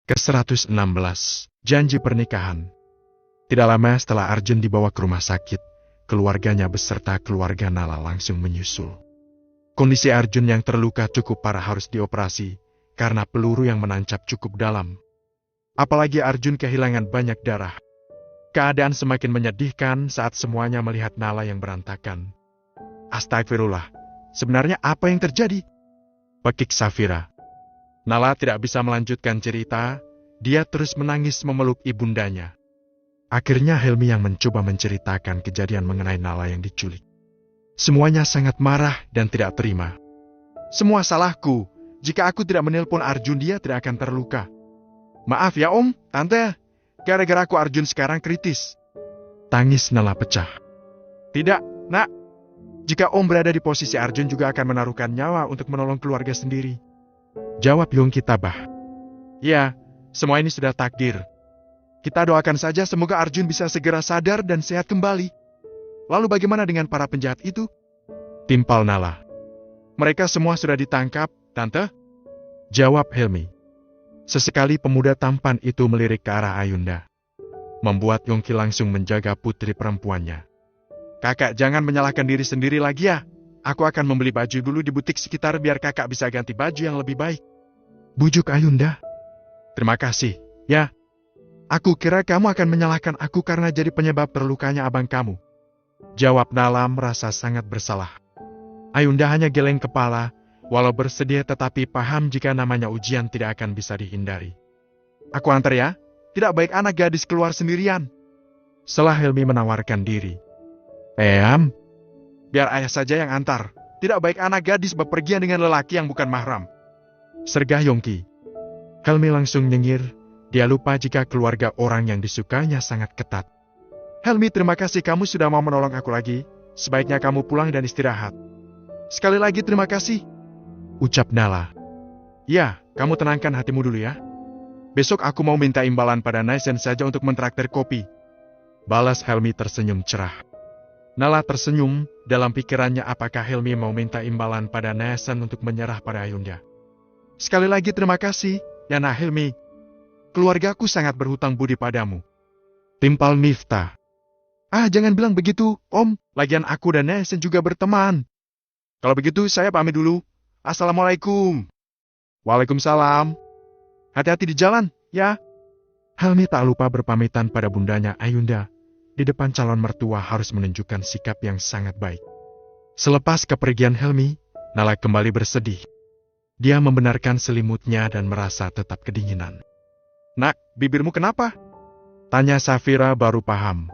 Ke-116, Janji Pernikahan. Tidak lama setelah Arjun dibawa ke rumah sakit, keluarganya beserta keluarga Nala langsung menyusul. Kondisi Arjun yang terluka cukup parah harus dioperasi, karena peluru yang menancap cukup dalam. Apalagi Arjun kehilangan banyak darah. Keadaan semakin menyedihkan saat semuanya melihat Nala yang berantakan. Astagfirullah, sebenarnya apa yang terjadi? Pekik Safira. Nala tidak bisa melanjutkan cerita, dia terus menangis memeluk ibundanya. Akhirnya Helmi yang mencoba menceritakan kejadian mengenai Nala yang diculik. Semuanya sangat marah dan tidak terima. Semua salahku, jika aku tidak menelpon Arjun dia tidak akan terluka. Maaf ya Om, Tante, gara-gara aku Arjun sekarang kritis. Tangis Nala pecah. Tidak, Nak. Jika Om berada di posisi Arjun juga akan menaruhkan nyawa untuk menolong keluarga sendiri. Jawab Yongki tabah. Ya, semua ini sudah takdir. Kita doakan saja semoga Arjun bisa segera sadar dan sehat kembali. Lalu bagaimana dengan para penjahat itu? Timpal Nala. Mereka semua sudah ditangkap, Tante. Jawab Helmi. Sesekali pemuda tampan itu melirik ke arah Ayunda. Membuat Yongki langsung menjaga putri perempuannya. Kakak jangan menyalahkan diri sendiri lagi ya. Aku akan membeli baju dulu di butik sekitar biar kakak bisa ganti baju yang lebih baik. Bujuk Ayunda. Terima kasih, ya. Aku kira kamu akan menyalahkan aku karena jadi penyebab terlukanya abang kamu. Jawab Nala merasa sangat bersalah. Ayunda hanya geleng kepala, walau bersedia tetapi paham jika namanya ujian tidak akan bisa dihindari. Aku antar ya, tidak baik anak gadis keluar sendirian. Setelah Helmi menawarkan diri. Biar ayah saja yang antar. Tidak baik anak gadis bepergian dengan lelaki yang bukan mahram. Sergah Yongki. Helmi langsung nyengir. Dia lupa jika keluarga orang yang disukainya sangat ketat. Helmi, terima kasih kamu sudah mau menolong aku lagi. Sebaiknya kamu pulang dan istirahat. Sekali lagi terima kasih. Ucap Nala. Ya, kamu tenangkan hatimu dulu ya. Besok aku mau minta imbalan pada Naisen saja untuk mentraktir kopi. Balas Helmi tersenyum cerah. Nala tersenyum, dalam pikirannya apakah Helmi mau minta imbalan pada Naisen untuk menyerah pada Ayunda. Sekali lagi terima kasih, ya Nak Helmi. Keluargaku sangat berhutang budi padamu. Timpal Miftah. Jangan bilang begitu, Om. Lagian aku dan Naisen juga berteman. Kalau begitu saya pamit dulu. Assalamualaikum. Waalaikumsalam. Hati-hati di jalan, ya. Helmi tak lupa berpamitan pada bundanya Ayunda. Di depan calon mertua harus menunjukkan sikap yang sangat baik. Selepas kepergian Helmi, Nala kembali bersedih. Dia membenarkan selimutnya dan merasa tetap kedinginan. Nak, bibirmu kenapa? Tanya Safira baru paham.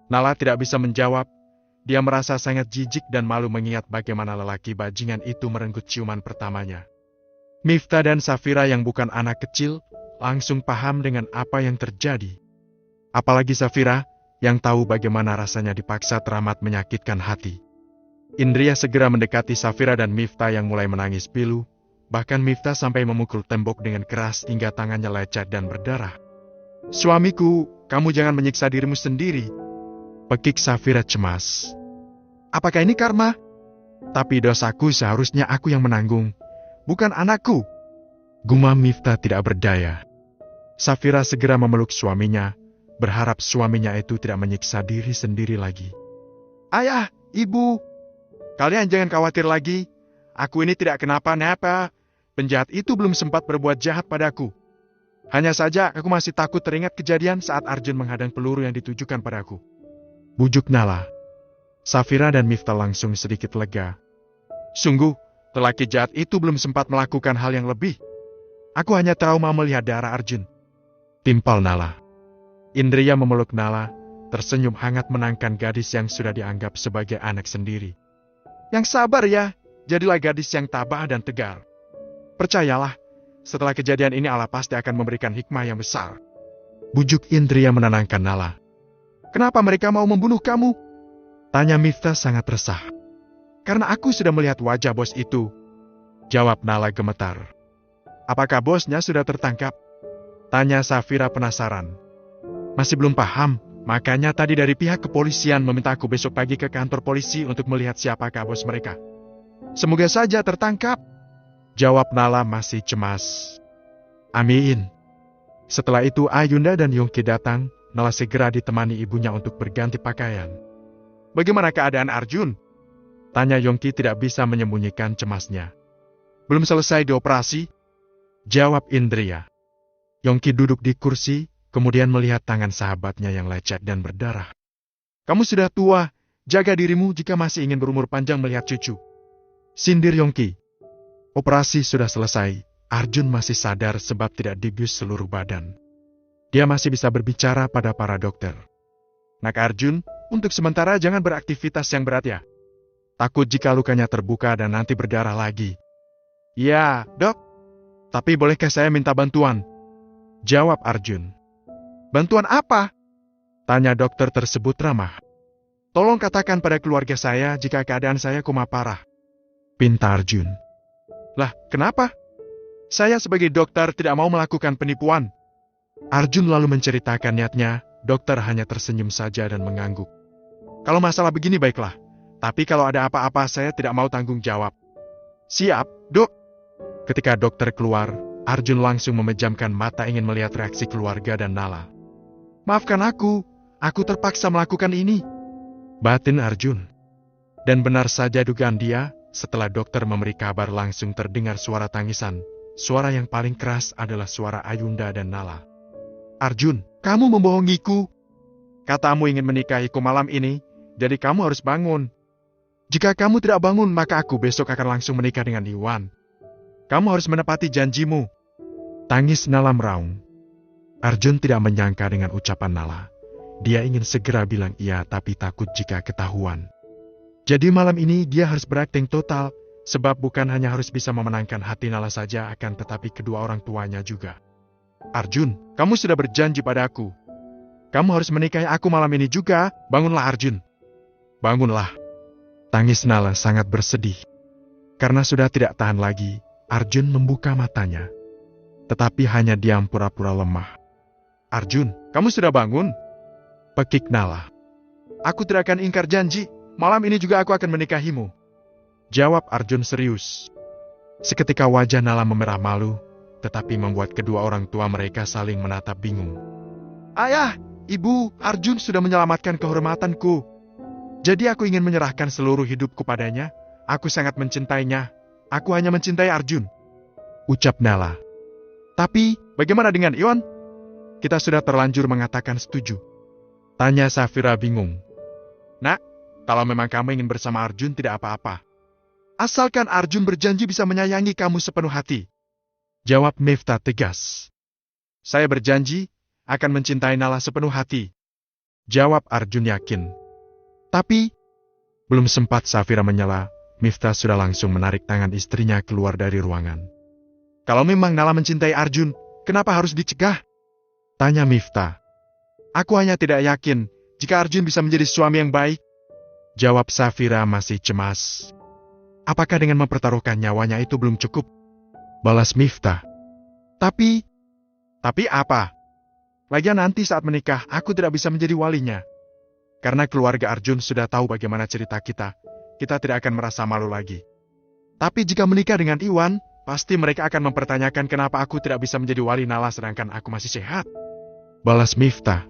Nala tidak bisa menjawab. Dia merasa sangat jijik dan malu mengingat bagaimana lelaki bajingan itu merenggut ciuman pertamanya. Miftah dan Safira yang bukan anak kecil, langsung paham dengan apa yang terjadi. Apalagi Safira, yang tahu bagaimana rasanya dipaksa teramat menyakitkan hati. Indria segera mendekati Safira dan Miftah yang mulai menangis pilu. Bahkan Miftah sampai memukul tembok dengan keras hingga tangannya lecet dan berdarah. Suamiku, kamu jangan menyiksa dirimu sendiri. Pekik Safira cemas. Apakah ini karma? Tapi dosaku seharusnya aku yang menanggung, bukan anakku. Gumam Miftah tidak berdaya. Safira segera memeluk suaminya, berharap suaminya itu tidak menyiksa diri sendiri lagi. Ayah, ibu, kalian jangan khawatir lagi. Aku ini tidak kenapa-napa. Penjahat itu belum sempat berbuat jahat padaku. Hanya saja aku masih takut teringat kejadian saat Arjun menghadang peluru yang ditujukan padaku. Bujuk Nala. Safira dan Miftah langsung sedikit lega. Sungguh, lelaki jahat itu belum sempat melakukan hal yang lebih. Aku hanya trauma melihat darah Arjun. Timpal Nala. Indria memeluk Nala, tersenyum hangat menangkan gadis yang sudah dianggap sebagai anak sendiri. Yang sabar ya, jadilah gadis yang tabah dan tegar. Percayalah, setelah kejadian ini Allah pasti akan memberikan hikmah yang besar. Bujuk Indria menenangkan Nala. Kenapa mereka mau membunuh kamu? Tanya Miftah sangat resah. Karena aku sudah melihat wajah bos itu. Jawab Nala gemetar. Apakah bosnya sudah tertangkap? Tanya Safira penasaran. Masih belum paham, makanya tadi dari pihak kepolisian meminta aku besok pagi ke kantor polisi untuk melihat siapakah bos mereka. Semoga saja tertangkap. Jawab Nala masih cemas. Amin. Setelah itu Ayunda dan Yongki datang, Nala segera ditemani ibunya untuk berganti pakaian. Bagaimana keadaan Arjun? Tanya Yongki tidak bisa menyembunyikan cemasnya. Belum selesai dioperasi? Jawab Indria. Yongki duduk di kursi, kemudian melihat tangan sahabatnya yang lecet dan berdarah. Kamu sudah tua, jaga dirimu jika masih ingin berumur panjang melihat cucu. Sindir Yongki. Operasi sudah selesai, Arjun masih sadar sebab tidak dibius seluruh badan. Dia masih bisa berbicara pada para dokter. Nak Arjun, untuk sementara jangan beraktivitas yang berat ya. Takut jika lukanya terbuka dan nanti berdarah lagi. Ya, dok. Tapi bolehkah saya minta bantuan? Jawab Arjun. Bantuan apa? Tanya dokter tersebut ramah. Tolong katakan pada keluarga saya jika keadaan saya koma parah. Pinta Arjun. Lah, kenapa? Saya sebagai dokter tidak mau melakukan penipuan. Arjun lalu menceritakan niatnya, dokter hanya tersenyum saja dan mengangguk. Kalau masalah begini baiklah, tapi kalau ada apa-apa saya tidak mau tanggung jawab. Siap, dok. Ketika dokter keluar, Arjun langsung memejamkan mata ingin melihat reaksi keluarga dan Nala. Maafkan aku terpaksa melakukan ini. Batin Arjun. Dan benar saja dugaan dia, setelah dokter memberi kabar langsung terdengar suara tangisan. Suara yang paling keras adalah suara Ayunda dan Nala. Arjun, kamu membohongiku. Katamu ingin menikahiku malam ini, jadi kamu harus bangun. Jika kamu tidak bangun, maka aku besok akan langsung menikah dengan Iwan. Kamu harus menepati janjimu. Tangis Nala meraung. Arjun tidak menyangka dengan ucapan Nala. Dia ingin segera bilang iya tapi takut jika ketahuan. Jadi malam ini dia harus berakting total, sebab bukan hanya harus bisa memenangkan hati Nala saja akan tetapi kedua orang tuanya juga. Arjun, kamu sudah berjanji padaku. Kamu harus menikahi aku malam ini juga, bangunlah Arjun. Bangunlah. Tangis Nala sangat bersedih. Karena sudah tidak tahan lagi, Arjun membuka matanya. Tetapi hanya diam pura-pura lemah. Arjun, kamu sudah bangun? Pekik Nala. Aku tidak akan ingkar janji, malam ini juga aku akan menikahimu. Jawab Arjun serius. Seketika wajah Nala memerah malu, tetapi membuat kedua orang tua mereka saling menatap bingung. Ayah, ibu, Arjun sudah menyelamatkan kehormatanku. Jadi aku ingin menyerahkan seluruh hidupku padanya. Aku sangat mencintainya. Aku hanya mencintai Arjun. Ucap Nala. Tapi, bagaimana dengan Iwan? Kita sudah terlanjur mengatakan setuju. Tanya Safira bingung. Nak, kalau memang kamu ingin bersama Arjun tidak apa-apa. Asalkan Arjun berjanji bisa menyayangi kamu sepenuh hati. Jawab Miftah tegas. Saya berjanji akan mencintai Nala sepenuh hati. Jawab Arjun yakin. Tapi, belum sempat Safira menyela, Miftah sudah langsung menarik tangan istrinya keluar dari ruangan. Kalau memang Nala mencintai Arjun, kenapa harus dicegah? Tanya Miftah. Aku hanya tidak yakin jika Arjun bisa menjadi suami yang baik. Jawab Safira masih cemas. Apakah dengan mempertaruhkan nyawanya itu belum cukup? Balas Miftah. Tapi apa? Lagian nanti saat menikah, aku tidak bisa menjadi walinya. Karena keluarga Arjun sudah tahu bagaimana cerita kita tidak akan merasa malu lagi. Tapi jika menikah dengan Iwan, pasti mereka akan mempertanyakan kenapa aku tidak bisa menjadi wali Nala sedangkan aku masih sehat. Balas Miftah.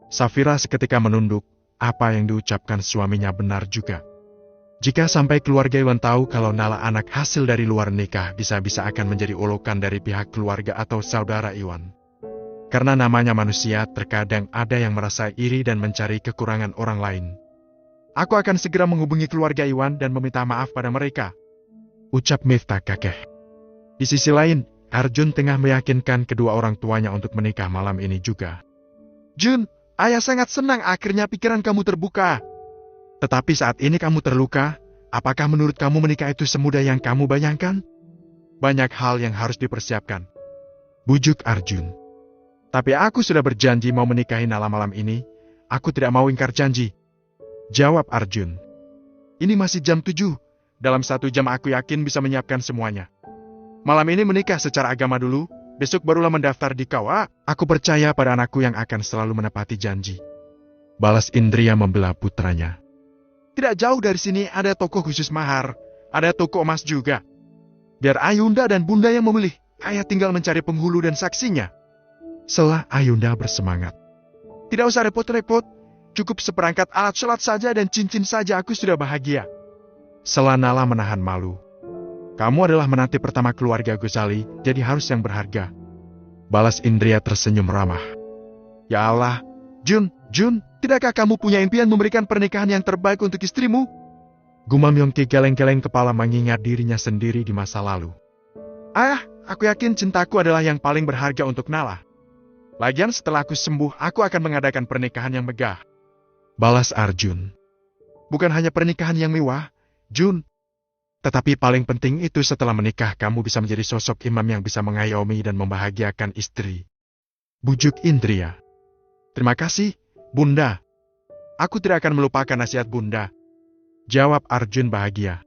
Safira seketika menunduk, apa yang diucapkan suaminya benar juga. Jika sampai keluarga Iwan tahu kalau Nala anak hasil dari luar nikah, bisa-bisa akan menjadi olokan dari pihak keluarga atau saudara Iwan. Karena namanya manusia, terkadang ada yang merasa iri dan mencari kekurangan orang lain. Aku akan segera menghubungi keluarga Iwan dan meminta maaf pada mereka. Ucap Miftah kakek. Di sisi lain, Arjun tengah meyakinkan kedua orang tuanya untuk menikah malam ini juga. Jun, ayah sangat senang akhirnya pikiran kamu terbuka. Tetapi saat ini kamu terluka, apakah menurut kamu menikah itu semudah yang kamu bayangkan? Banyak hal yang harus dipersiapkan. Bujuk Arjun. Tapi aku sudah berjanji mau menikahi Nala malam ini, aku tidak mau ingkar janji. Jawab Arjun. Ini masih jam 7, dalam 1 jam aku yakin bisa menyiapkan semuanya. Malam ini menikah secara agama dulu, besok barulah mendaftar di KUA, aku percaya pada anakku yang akan selalu menepati janji. Balas Indria membela putranya. Tidak jauh dari sini ada toko khusus mahar, ada toko emas juga. Biar Ayunda dan Bunda yang memilih, Ayah tinggal mencari penghulu dan saksinya. Selah Ayunda bersemangat. Tidak usah repot-repot. Cukup seperangkat alat sholat saja dan cincin saja aku sudah bahagia. Selah Nala menahan malu. Kamu adalah menantu pertama keluarga Ghazali, jadi harus yang berharga. Balas Indria tersenyum ramah. Ya Allah, Jun, tidakkah kamu punya impian memberikan pernikahan yang terbaik untuk istrimu? Gumam Yongki geleng-geleng kepala mengingat dirinya sendiri di masa lalu. Aku yakin cintaku adalah yang paling berharga untuk Nala. Lagian setelah aku sembuh, aku akan mengadakan pernikahan yang megah. Balas Arjun. Bukan hanya pernikahan yang mewah, Jun. Tetapi paling penting itu setelah menikah kamu bisa menjadi sosok imam yang bisa mengayomi dan membahagiakan istri. Bujuk Indria. Terima kasih, Bunda. Aku tidak akan melupakan nasihat Bunda. Jawab Arjun bahagia.